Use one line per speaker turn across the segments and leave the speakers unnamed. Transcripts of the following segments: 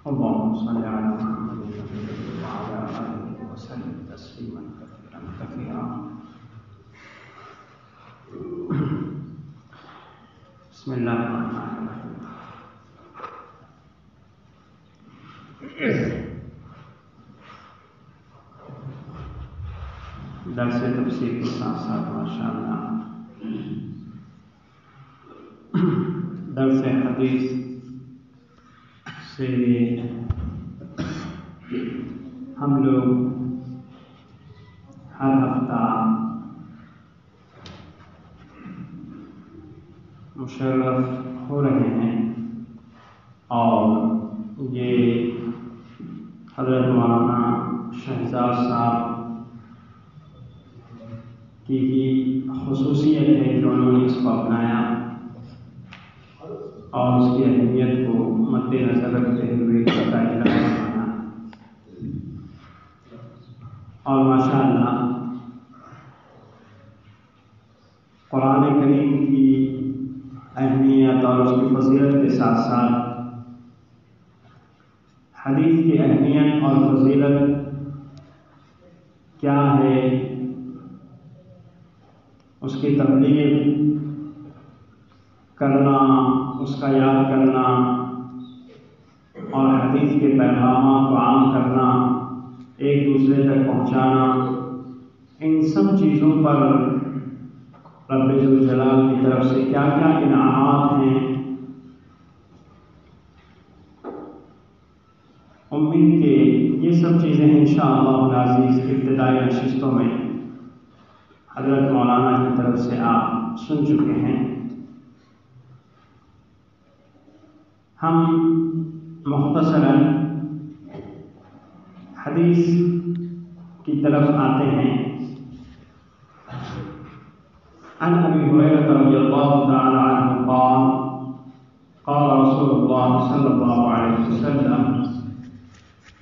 اللهم صل على محمد وعلى آله وسلم تسليما كثيرا كثيرا. بسم الله الرحمن الرحيم. درس تفسیر کے ساتھ ساتھ ماشاءاللہ درس حدیث سے ہم لوگ ہر ہفتہ مشرف ہو رہے ہیں اور یہ حضرت مولانا شہزاد صاحب کی ہی خصوصیت ہے کہ انہوں نے اس کو اپنایا اور اس کی اہمیت کو مد نظر رکھتے ہوئے اس کا اجلاس کرنا. اور ماشاءاللہ قرآن کریم کی اہمیت اور اس کی فضیلت کے ساتھ ساتھ حدیث کی اہمیت اور فضیلت کیا ہے، اس کی تبلیغ کرنا، اس کا یاد کرنا اور حدیث کے پیغامات کو عام کرنا، ایک دوسرے تک پہنچانا، ان سب چیزوں پر رب ذوالجلال کی طرف سے کیا کیا انعامات ہیں. امید کہ یہ سب چیزیں انشاءاللہ العزیز ابتدائی نشستوں میں حضرت مولانا کی طرف سے آپ سن چکے ہیں. ہم مختصراً حدیث کی طرف آتے ہیں. عن ابی ہریرہ رضی اللہ تعالی عنہ قال قال رسول اللہ صلی اللہ علیہ وسلم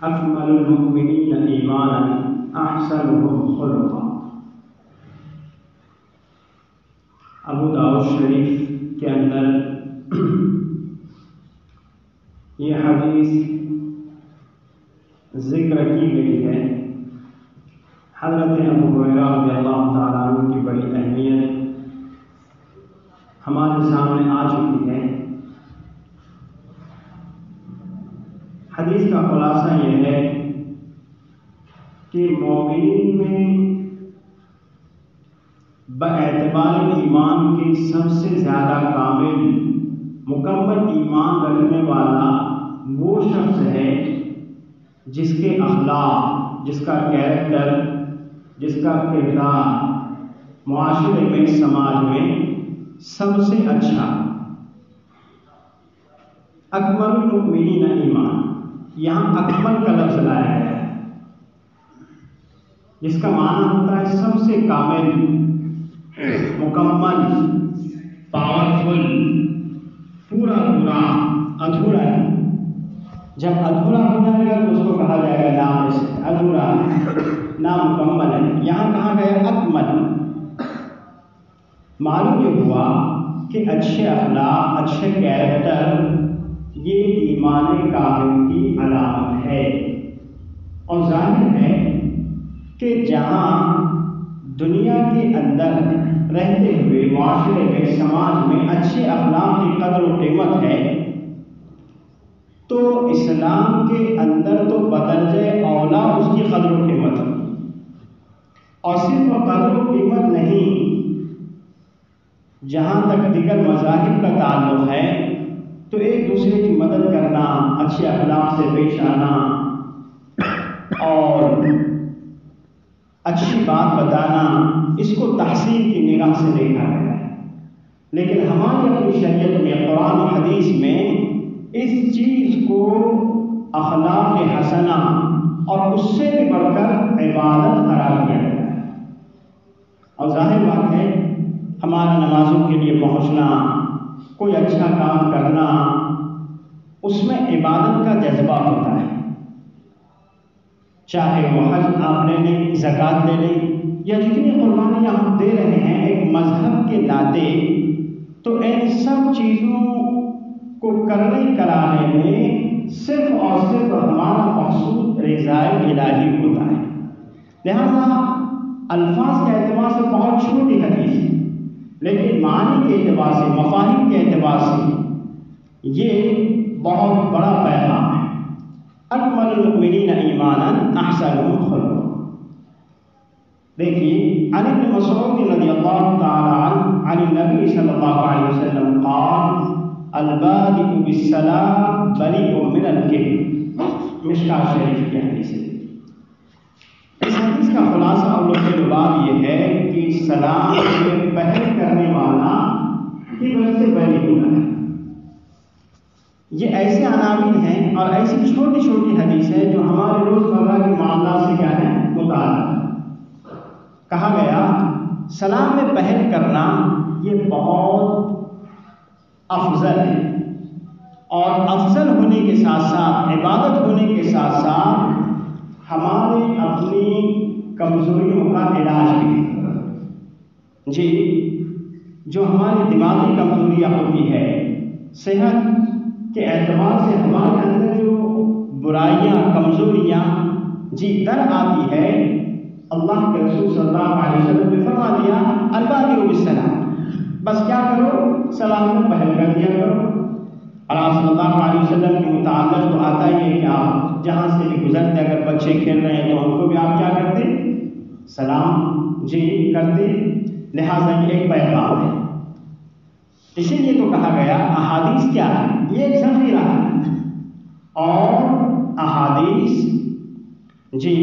اکمل المؤمنین ایمانا احسنهم خلقا. ابو داؤد شریف کے اندر یہ حدیث ذکر کی گئی ہے. حضرت ابو ہریرہ رضی اللہ تعالیٰ عنہ کی بڑی اہمیت ہمارے سامنے آ چکی ہے. حدیث کا خلاصہ یہ ہے کہ مومنین میں باعتبار ایمان کے سب سے زیادہ کامل مکمل ایمان رکھنے والا وہ شخص ہے جس کے اخلاق، جس کا کیریکٹر، جس کا کردار معاشرے میں، سماج میں سب سے اچھا. اکمل المؤمنین ایمان، یہاں اکمل کا لفظ لایا گیا ہے جس کا معنی ہوتا ہے سب سے کامل، مکمل، پاورفل، پورا پورا، ادھورا ہے. جب ادھورا ہو جائے گا تو اس کو کہا جائے گا ناقص، ادھورا ہے، نامکمل ہے. یہاں کہا گیا اکمل. معلوم یہ ہوا کہ اچھے اخلاق، اچھے کیریکٹر یہ ایمان کامل کی علامت ہے. اور ظاہر ہے کہ جہاں دنیا کے اندر رہتے ہوئے معاشرے میں، سماج میں اچھے اخلاق کی قدر و قیمت ہے تو اسلام کے اندر تو بدرجہ اولا اس کی قدر و قیمت ہے. اور صرف قدر و قیمت نہیں، جہاں تک دیگر مذاہب کا تعلق ہے تو ایک دوسرے کی مدد کرنا، اچھے اخلاق سے پیش آنا اور اچھی بات بتانا، اس کو تحسین کی نگاہ سے دیکھا گیا ہے. لیکن ہماری اپنی شریعت میں، قرآن و حدیث میں اس چیز کو اخلاق حسنہ اور اس سے بھی بڑھ کر عبادت قرار دیا گیا ہے. اور ظاہر بات ہے ہمارا نمازوں کے لیے پہنچنا، کوئی اچھا کام کرنا، اس میں عبادت کا جذبہ ہوتا ہے. چاہے وہ حج آپ لے لیں، زکوٰۃ لے لیں، یا جتنی قربانیاں ہم دے رہے ہیں ایک مذہب کے ناطے، تو ان سب چیزوں کو کرنے کرانے میں صرف اور رضائے الہی ہوتا ہے۔ لہذا الفاظ کے اعتبار سے بہت چھوٹی حدیث ہے، لیکن معنی کے اعتبار سے، مفاہیم کے اعتبار سے یہ بہت بڑا پیغام ہے۔ اکمل المؤمنین ایمانا احسنهم خلقا۔ دیکھیے، عن ابن مسعود رضی اللہ تعالی عنہ عن النبی صلی اللہ علیہ وسلم قال البادئ بالسلام بریء من الکبر، مشکاۃ شریف کی حدیث ہے۔ اس حدیث کا خلاصہ اور لب لباب یہ ہے کہ سلام میں پہل کرنے والا کبر سے بری ہوتا ہے۔ یہ ایسے عناوین ہیں اور ایسی چھوٹی چھوٹی حدیث ہے جو ہمارے روزمرہ کے معاملات سے کیا ہے، متعلق۔ کہا گیا سلام میں پہل کرنا یہ بہت افضل ہے، اور افضل ہونے کے ساتھ ساتھ، عبادت ہونے کے ساتھ ساتھ ہمارے اپنی کمزوریوں کا علاج بھی ہے۔ جی، جو ہماری دماغی کمزوریاں ہوتی ہے، صحت کے اعتبار سے ہمارے اندر جو برائیاں، کمزوریاں جی در آتی ہے، اللہ کے رسول صلی اللہ علیہ وسلم نے فرما دیا البادئ بالسلام، بس کیا کرو، سلام میں پہل کر دیا کرو۔ اور آپ صلی اللہ علیہ وسلم کے متعلق تو آتا ہی ہے کہ آپ جہاں سے بھی گزرتے، اگر بچے کھیل رہے ہیں تو ان کو بھی آپ کیا کرتے، سلام جی کرتے۔ لہٰذا یہ ایک پیغام ہے۔ اسی لیے تو کہا گیا احادیث کیا ہے، یہ ایک ذخیرہ ہے، اور احادیث جی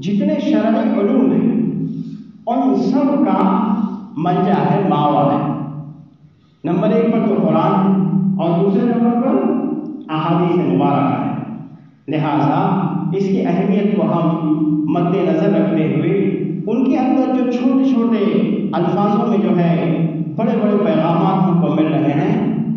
جتنے شرعی علوم ہیں ان سب کا منجا ہے، ماوا ہے۔ نمبر ایک پر تو قرآن ہے، اور دوسرے نمبر پر احادیث مبارکہ ہے۔ لہٰذا اس کی اہمیت کو ہم مد نظر رکھتے ہوئے ان کے اندر جو چھوٹے چھوٹے الفاظوں میں جو ہے بڑے بڑے پیغامات ہم کو مل رہے ہیں،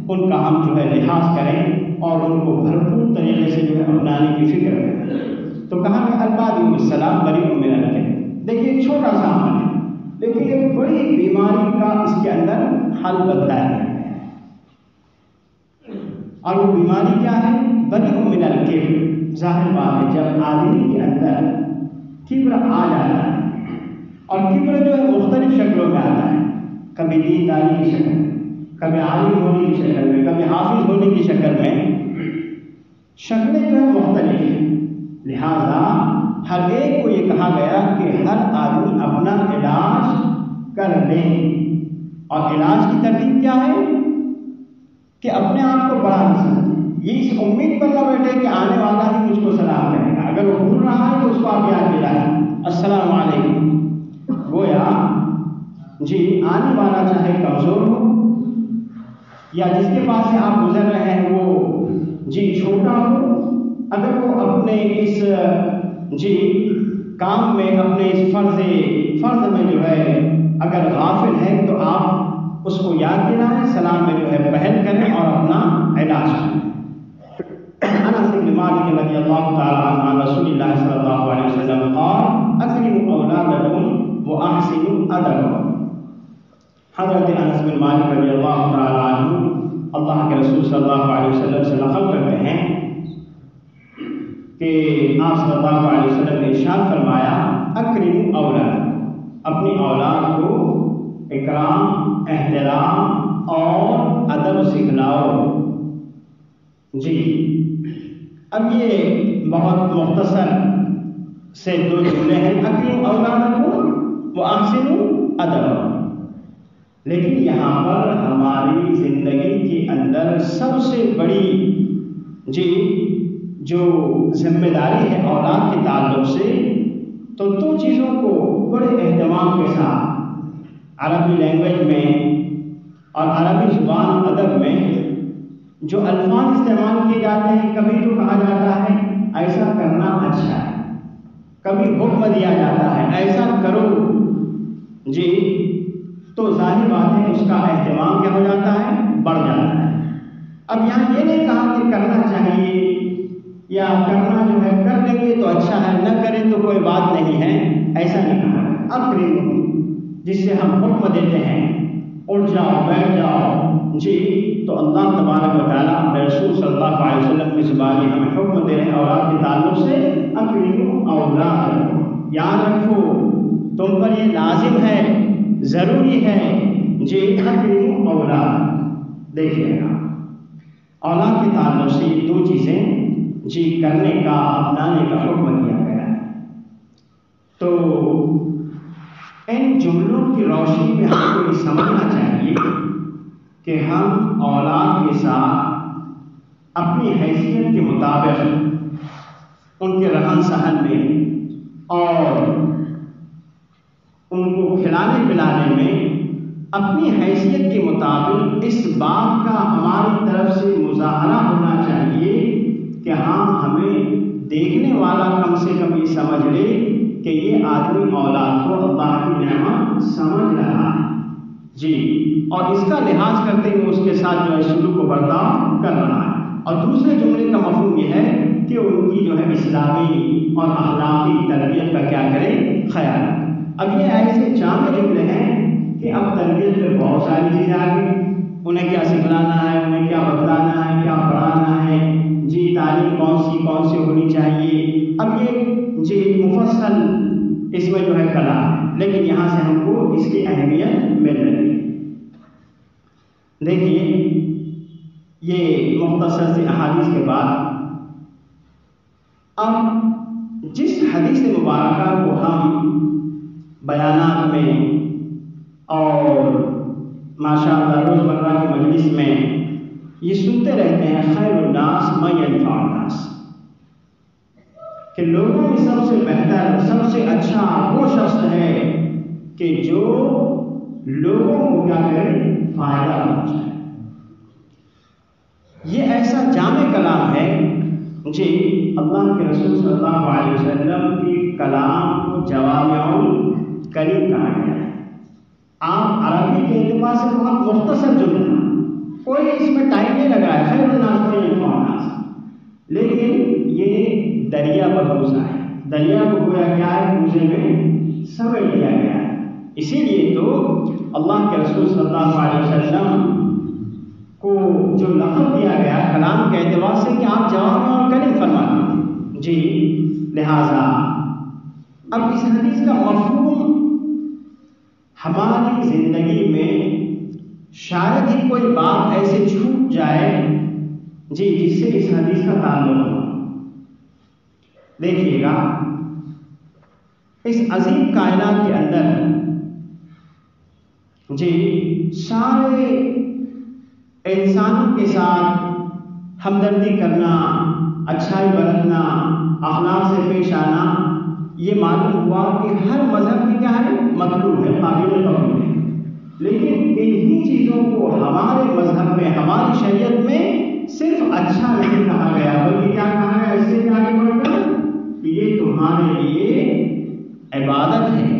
ان کا ہم جو ہے لحاظ کریں اور ان کو بھرپور طریقے سے جو ہے اپنانے کی فکر کریں۔ تو کہا کہ البادئ بالسلام بریء من الکبر۔ دیکھیے ایک چھوٹا سا عمل ہے، لیکن ایک بڑی بیماری کا اس کے اندر حل بتایا ہے، اور وہ بیماری کیا ہے، بریء من الکبر۔ ظاہر بات ہے جب آدمی کے اندر کبر آ جاتا ہے، اور کبر جو ہے مختلف شکلوں میں آتا ہے، کبھی دینداری کی شکل میں، کبھی عالم ہونے کی شکل میں، کبھی حافظ ہونے کی شکل میں، شکلیں جو ہے مختلف ہیں۔ لہذا ہر ایک کو یہ کہا گیا کہ ہر آدمی اپنا علاج کر لے، اور علاج کی ترتیب کیا ہے کہ اپنے آپ کو بڑا نہ سمجھے، یہ اس امید پر نہ بیٹھے کہ آنے والا ہی مجھ کو سلام کرے گا، اگر وہ بھول رہا ہے تو اس کو آپ یاد دلائیں السلام علیکم۔ گویا جی آنے والا چاہے کمزور ہو یا جس کے پاس سے آپ گزر رہے ہیں وہ جی چھوٹا ہو، اگر وہ اپنے اس جی کام میں، اپنے اس فرض میں جو ہے اگر غافل ہے تو آپ اس کو یاد دلائیں، سلام میں جو ہے پہل کریں اور اپنا علاج کریں۔ انس بن مالک رضی اللہ تعالی عنہ عن رسول اللہ صلی اللہ علیہ وسلم قال اکرموا اولادکم واحسنوا ادبکم۔ حضرت انس بن مالک رضی اللہ تعالی عنہ اللہ کے رسول صلی اللہ علیہ وسلم سے نقل کرتے ہیں کہ آپ صلی اللہ علیہ وسلم نے ارشاد فرمایا اکرموا اولادکم، اپنی اولاد کو اکرام، احترام اور ادب سکھلاؤ۔ جی اب یہ بہت مختصر سے دو جملے ہیں، اکرموا اولادکم واحسنوا ادبکم، لیکن یہاں پر ہماری زندگی کے اندر سب سے بڑی جی جو ذمہ داری ہے اولاد کے تعلق سے، تو دو چیزوں کو بڑے اہتمام کے ساتھ عربی لینگویج میں اور عربی زبان ادب میں جو الفاظ استعمال کیے جاتے ہیں، کبھی تو کہا جاتا ہے ایسا کرنا اچھا ہے، کبھی حکم دیا جاتا ہے ایسا کرو جی، تو ظاہر بات ہے اس کا اہتمام کیا ہو جاتا ہے، بڑھ جاتا ہے۔ اب یہاں یہ نہیں کہا کہ کرنا چاہیے یا کرنا جو ہے کر لیں گے تو اچھا ہے، نہ کریں تو کوئی بات نہیں ہے، ایسا نہیں کہا۔ اکرموا جس سے ہم حکم دیتے ہیں اٹھ جاؤ بیٹھ جاؤ جی، تو اللہ تبارک و تعالیٰ اپنے رسول صلی اللہ علیہ وسلم کی زبانی ہمیں حکم دے رہے ہیں اولاد کے تعلق سے، اکرموا اولادکم، یاد رکھو تم پر یہ لازم ہے، ضروری ہے جی، اکرموا اولاد۔ دیکھیے گا اولاد کے تعلق سے یہ دو چیزیں جی کرنے کا، اپنانے کا حکم دیا گیا ہے۔ تو ان جملوں کی روشنی میں ہم کو یہ سمجھنا چاہیے کہ ہم اولاد کے ساتھ اپنی حیثیت کے مطابق ان کے رہن سہن میں اور ان کو کھلانے پلانے میں اپنی حیثیت کے مطابق اس بات کا ہماری طرف سے مظاہرہ ہونا چاہیے کہ ہمیں دیکھنے والا کم سے کم یہ سمجھ لے کہ یہ آدمی اولاد کو اللہ کی نعمت سمجھ رہا ہے جی، اور اس کا لحاظ کرتے ہوئے اس کے ساتھ جو ہے سلوک و برتاؤ کر رہا ہے۔ اور دوسرے جملے کا مفہوم یہ ہے کہ ان کی جو ہے اسلامی اور اخلاقی تربیت کا کیا کرے، خیال۔ اب یہ ایسے جامع جملے ہیں کہ اب تربیت میں بہت ساری چیزیں آ گئی، انہیں کیا سکھلانا ہے، انہیں کیا بتلانا ہے، کیا پڑھانا ہے جی، تعلیم کون سی ہونی چاہیے۔ اب یہ جی مفصل اس میں جو ہے کلام ہے، لیکن یہاں سے ہم کو اس کی اہمیت مل رہی ہے۔ دیکھیے یہ مختصر سی احادیث کے بعد اب جس حدیث مبارکہ کو ہم بیانات میں اور ماشاء اللہ روزمرہ کی مجلس میں یہ سنتے رہتے ہیں، خیر الناس من ينفع الناس، کہ لوگوں میں سب سے بہتر، سب سے اچھا وہ شخص ہے کہ جو لوگوں کو کیا کرے، فائدہ پہنچائے۔ یہ ایسا جامع کلام ہے جی، اللہ کے رسول صلی اللہ علیہ وسلم کی کلام کو جوامع الکلم کہا گیا ہے۔ آپ عربی کے اعتبار سے بہت مختصر جملہ، کوئی اس میں ٹائم نہیں لگا ہے، خیر الناس من ينفع الناس، لیکن یہ دریا بھروسہ ہے، دریا کو گویا کیا ہے، موزے میں سمیٹ دیا گیا ہے۔ اسی لیے تو اللہ کے رسول صلی اللہ علیہ وسلم کو جو لقب دیا گیا کلام کے اعتبار سے کہ آپ جوامع الکلم فرماتے ہیں جی، لہذا اب اس حدیث کا مفہوم ہماری زندگی میں شاید ہی کوئی بات ایسے چھوٹ جائے جی جس سے اس حدیث کا تعلق ہو۔ دیکھیے گا اس عظیم کائنات کے اندر جی سارے انسانوں کے ساتھ ہمدردی کرنا، اچھائی برتنا، اخلاق سے پیش آنا، یہ معلوم ہوا کہ ہر مذہب کی کیا ہے، مطلوب ہے، قابل قبول ہے۔ لیکن انہی چیزوں کو ہمارے مذہب میں، ہماری شریعت میں صرف اچھا نہیں کہا گیا، بلکہ کیا کہا گیا، اس سے بھی آگے بڑھ کر کہ یہ تمہارے لیے عبادت ہے،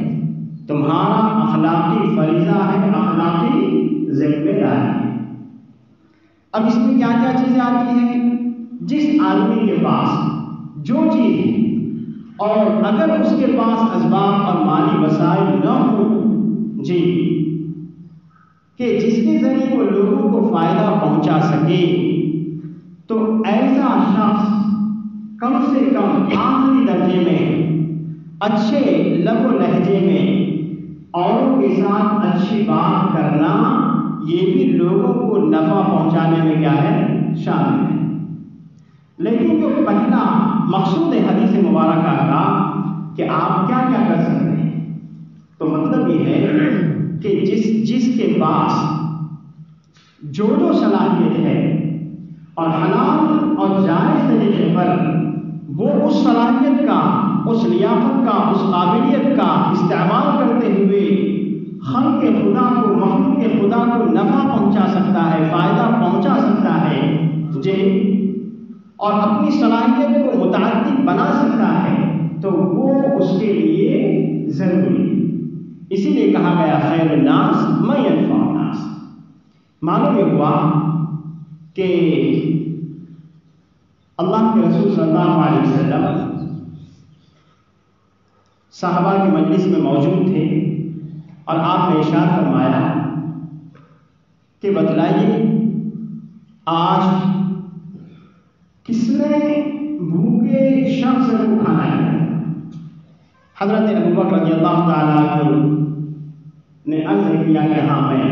تمہارا اخلاقی فریضہ ہے، اخلاقی ذمہ داری ہے۔ اب اس میں کیا کیا چیزیں آتی ہیں، جس آدمی کے پاس جو چیز ہے اور اگر اس کے پاس اسباب اور مالی وسائل نہ ہوں جی، کہ جس کے ذریعے وہ لوگوں کو فائدہ پہنچا سکے، تو ایسا شخص کم سے کم آخری درجے میں اچھے لب و لہجے میں اوروں کے ساتھ اچھی بات کرنا، یہ بھی لوگوں کو نفع پہنچانے میں کیا ہے، شامل ہے۔ لیکن جو پہلا مقصود حدیث مبارکہ کا کہ آپ کیا کیا کر سکتے ہیں، تو مطلب یہ ہے کہ جس کے پاس جو صلاحیت ہے اور حلال اور جائز طریقے پر وہ اس صلاحیت کا، اس لیاقت کا، اس قابلیت کا استعمال کرتے ہوئے خلق خدا کو، مخلوق کے خدا کو نفع پہنچا سکتا ہے، فائدہ پہنچا سکتا ہے جی، اور اپنی صلاحیت کو متعدد بنا سکتا ہے، تو وہ اس کے لیے ضروری ہے۔ اسی لیے کہا گیا خیر الناس من ينفع الناس۔ معلوم یہ ہوا کہ اللہ کے رسول صلی اللہ علیہ وسلم صحابہ کی مجلس میں موجود تھے اور آپ نے ارشاد فرمایا کہ بتلائیے آج کس نے بھوکے شخص کو کھانا ہے؟ حضرت ابوبکر رضی اللہ تعالیٰ عنہ نے عرض کیا کہ ہاں میں۔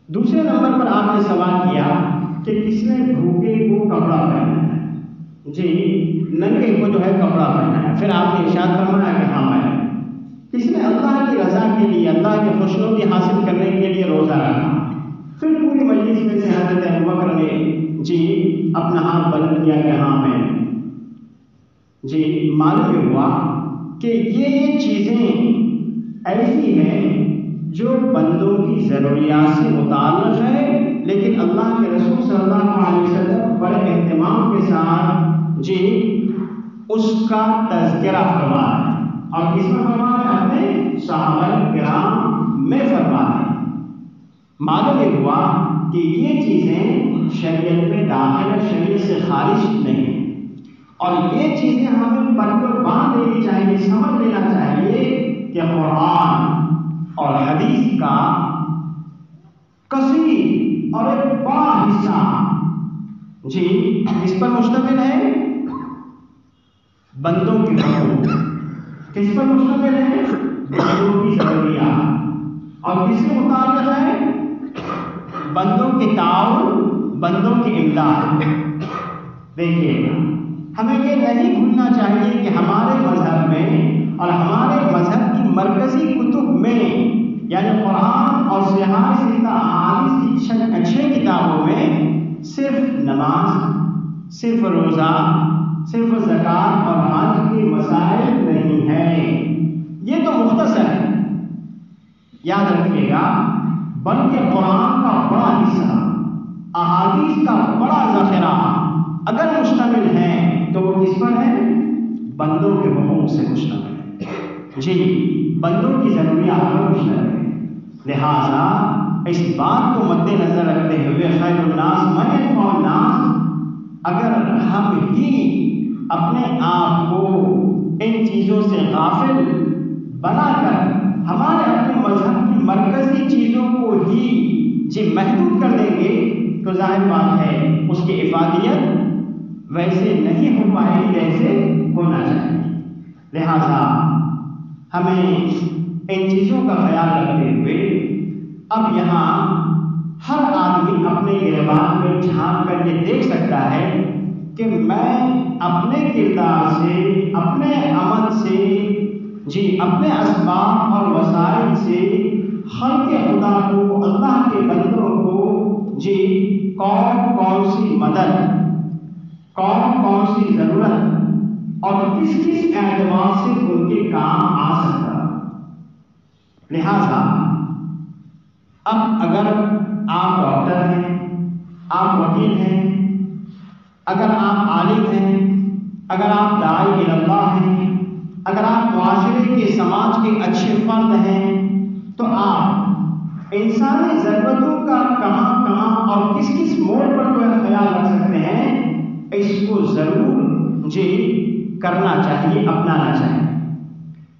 دوسرے نمبر پر آپ نے سوال کیا کہ کس نے بھوکے کو کپڑا پہنا ہے؟ جی ننگے کو جو ہے کپڑا پہنا ہے۔ پھر آپ نے ارشاد فرمایا کہ ہاں میں۔ کس نے اللہ کی رضا کے لیے، اللہ کی خوشنودی حاصل کرنے کے لیے روزہ رکھا؟ پھر پوری مجلس میں سے حضرت ابوبکر نے جی اپنا ہاتھ بلند کیا کہ ہاں میں۔ جی معلوم ہوا کہ یہ چیزیں ایسی ہیں جو بندوں کی ضروریات سے متعلق ہے، لیکن اللہ کے رسول صلی اللہ علیہ وسلم بڑے اہتمام کے ساتھ جی اس کا تذکرہ فرما ہے، اور کس میں فرما ہے؟ اپنے صحابہ کرام میں فرما ہے۔ معلوم ہوا کہ یہ چیزیں شریعت میں داخل ہے، شریعت سے خارج نہیں، اور یہ چیزیں ہمیں پر باندھ لینی چاہیے، سمجھ لینا چاہیے کہ قرآن اور حدیث کا کثیر اور ایک بڑا حصہ جی اس پر مشتمل ہے، بندوں کی حقوق، کس پر مشتمل ہے؟ بندوں کی ضروریات، اور کس کے مطابق ہے؟ بندوں کے تعاون، بندوں کی امداد۔ دیکھیے ہمیں یہ نہیں بھولنا چاہیے کہ ہمارے مذہب میں اور ہمارے مذہب کی مرکزی کتب میں، یعنی قرآن اور صحیح ستہ احادیث کی 6 کتابوں میں صرف نماز، صرف روزہ، صرف زکوٰۃ اور حج کے مسائل نہیں ہیں۔ یہ تو مختصر ہے، یاد رکھیے گا، بلکہ قرآن کا بڑا حصہ، احادیث کا بڑا ذخیرہ اگر مشتمل ہے تو وہ کس پر ہے؟ بندوں کے حقوق سے مشتمل ہے، جی بندوں کی ضروریات پر مشتمل ہے۔ لہذا اس بات کو مد نظر رکھتے ہوئے خیر الناس من ينفع الناس، اگر ہم ہی اپنے آپ کو ان چیزوں سے غافل بنا کر ہمارے اپنے مذہب کی مرکزی چیزوں کو ہی جی محدود کر دیں گے تو ظاہر بات ہے اس کی افادیت ویسے نہیں ہو پائے گی جیسے ہونا چاہیے۔ لہذا ہمیں ان چیزوں کا خیال رکھتے ہوئے اب یہاں ہر آدمی اپنے گریبان میں جھانک کر یہ دیکھ سکتا ہے کہ میں اپنے کردار سے، اپنے عمل سے، جی اپنے اسباب اور وسائل سے خلق خدا کو، اللہ کے بندوں کو جی کون سی مدد، کون سی ضرورت اور کس اعتبار سے ان کے کام آ سکتا۔ لہذا اب اگر آپ ڈاکٹر ہیں، آپ وکیل ہیں، اگر آپ عالم ہیں، اگر آپ داعی اللہ ہیں، اگر آپ معاشرے کے، سماج کے اچھے فرد ہیں، تو آپ انسانی ضرورتوں کا کہاں اور کس موڑ پر جو ہے خیال رکھ سکتے ہیں، اس کو ضرور جی کرنا چاہیے، اپنانا چاہیے۔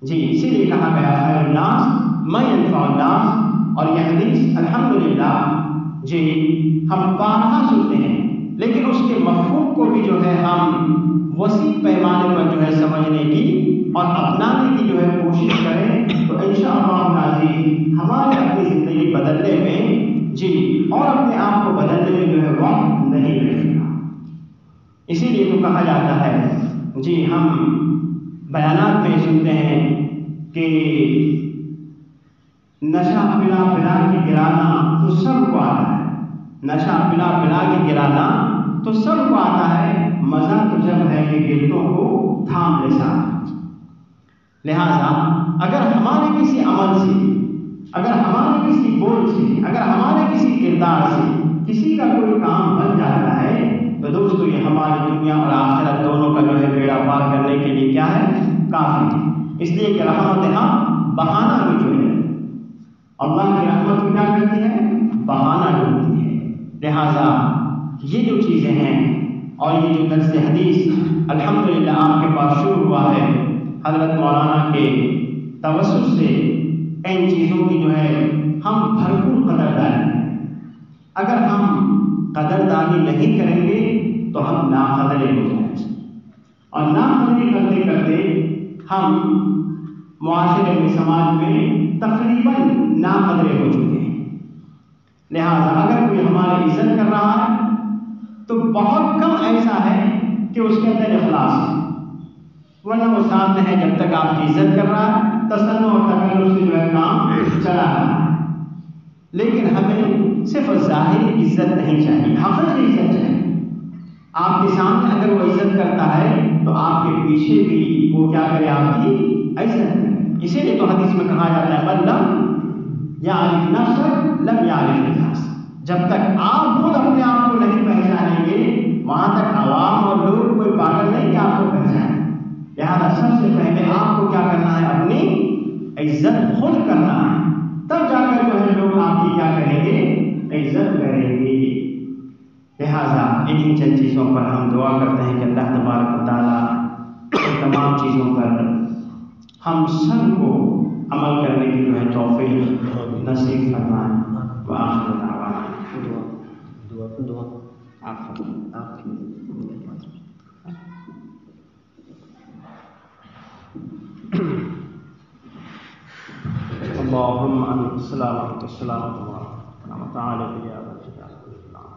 جی اسی لیے کہا گیا خیر الناس من ينفع الناس، اور یہ حدیث الحمدللہ جی ہم بارہا سنتے ہیں، لیکن اس کے مفہوم کو بھی جو ہے ہم وسیع پیمانے پر جو ہے سمجھنے کی اور اپنانے کی جو ہے کوشش کریں تو انشاءاللہ العزیز ہمارے اپنی زندگی بدلنے میں جی اور اپنے آپ کو بدلنے میں جو ہے وقت نہیں لگے گا۔ اسی لیے تو کہا جاتا ہے جی ہم بیانات میں سنتے ہیں کہ نشہ پلا پلا کے گرانا تو سب کو آتا ہے، نشہ پلا پلا کے گرانا تو سب کو آتا ہے، مزہ تو جب ہے کہ گرتوں کو تھام لے ساتھ۔ لہذا اگر ہمارے کسی عمل سے، اگر ہمارے کسی بول سے، اگر ہمارے کسی کردار سے کسی کا کوئی کام بن جاتا ہے تو دوستو یہ ہماری دنیا اور آخرت دونوں کا جو ہے بیڑا پار کرنے کے لیے کیا ہے؟ کافی ہے۔ اس لیے کہ رحمت بہانہ بھی جو ہے اللہ کی رحمت کیا کرتی ہے؟ بہانہ ڈھونڈتی ہے۔ لہذا یہ جو چیزیں ہیں اور یہ جو درس حدیث الحمدللہ آپ کے پاس شروع ہوا ہے، حضرت مولانا کے توسط سے ان چیزوں کی جو ہے ہم بھرپور قدردانی ہیں۔ اگر ہم قدردانی نہیں کریں گے تو ہم ناقدرے ہو جائیں گے، اور ناقدری کرتے کرتے ہم معاشرے میں، سماج میں تقریباً ناقدرے ہو چکے ہیں۔ لہذا اگر کوئی ہماری عزت کر رہا ہے تو بہت کم ایسا ہے کہ اس کے اندر اخلاص ہے، ورنہ وہ سامنے ہے جب تک آپ کی عزت کر رہا ہے، تسنع اور تکلف سے جو ہے کام چلا رہا ہے۔ لیکن ہمیں صرف ظاہری عزت نہیں چاہیے، حقیقی عزت چاہیے۔ آپ کے سامنے اگر وہ عزت کرتا ہے تو آپ کے پیچھے بھی وہ کیا کرے، آپ کی عزت کرے۔ اسی لیے تو حدیث میں کہا جاتا ہے من لم یعرف نفسہ لم یعرف الناس، جب تک آپ خود اپنے آپ کو نہیں پہچانیں گے وہاں تک عوام اور لوگ کوئی پاگل نہیں کہ آپ کو پہچانے۔ لہٰذا سب سے پہلے آپ کو کیا کرنا ہے، اپنی عزت خود کرنا ہے، تب جا کر جو ہے لوگ آپ کی کیا کریں گے، عزت کریں گے۔ لہٰذا انہی چند چیزوں پر ہم دعا کرتے ہیں کہ اللہ تبارک و تعالیٰ تمام چیزوں پر ہم سب کو عمل کرنے کی جو ہے توفیق نصیب فرمائے۔ وآخر دعوانا اللهم انت السلام وانت السلام وتعالى يا ذا الجلال والاكرام.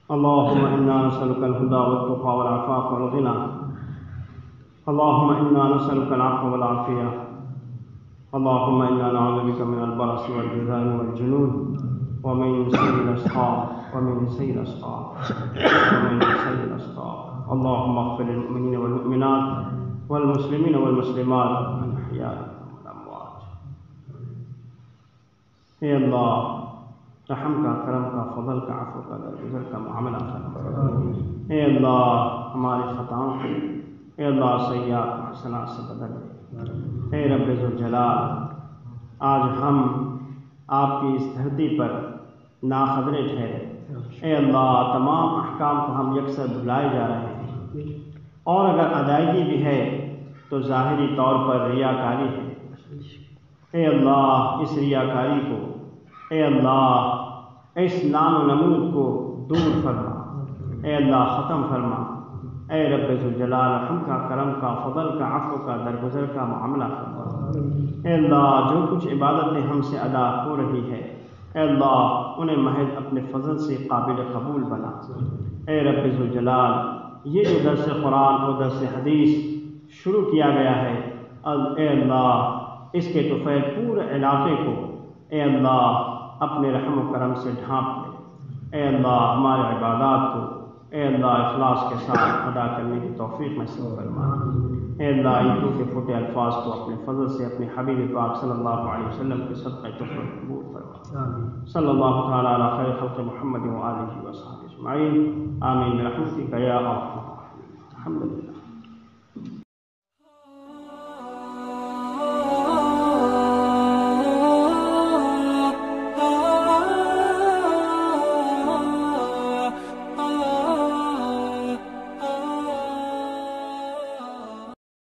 اللهم انا نسالك الهدى والتقى والعفاف والغنى. اللهم انا نسالك العفو والعافيه. اللهم انا نعوذ بك من البرص والجذام والجنون ومن سيء الاسقام اللهم اغفر للمؤمنين والمؤمنات والمسلمين والمسلمات الأحياء والأموات. اے اللہ رحم کا، کرم کا، فضل کا، عفو کا، درگزر کا معاملہ کر۔ اے اللہ ہماری خطاؤں کو اے اللہ سیئات و حسنات سے بدل دے۔ اے رب ذوالجلال، آج ہم آپ کی اس دھرتی پر ناقدرے ٹھہرے۔ اے اللہ تمام احکام کو ہم یکسر بھلائے جا رہے ہیں، اور اگر ادائیگی بھی ہے تو ظاہری طور پر ریاکاری ہے۔ اے اللہ اس ریاکاری کو، اے اللہ اس نام و نمود کو دور فرما، اے اللہ ختم فرما۔ اے رب ذوالجلال رحم کا، کرم کا، فضل کا، عفو کا، درگزر کا معاملہ فرما۔ اے اللہ جو کچھ عبادتیں ہم سے ادا ہو رہی ہے اے اللہ انہیں محض اپنے فضل سے قابل قبول بنا۔ اے رب ذوالجلال یہ جو درس قرآن اور درس حدیث شروع کیا گیا ہے اے اللہ اس کے طفیل پورے علاقے کو اے اللہ اپنے رحم و کرم سے ڈھانپ لے۔ اے اللہ ہمارے عبادات کو اے اللہ اخلاص کے ساتھ ادا کرنے کی توفیق نصیب فرما۔ اے اللہ عیدوں کے پھوٹے الفاظ کو اپنے فضل سے اپنے حبیب پاک صلی اللہ علیہ وسلم کے صدقہ طہر قبول فرما۔ صلی اللہ تعالیٰ علی خیر خلق محمد و آلہ و صحبہ اجمعین، آمین برحمتک یا ارحم الراحمین۔ الحمدللہ۔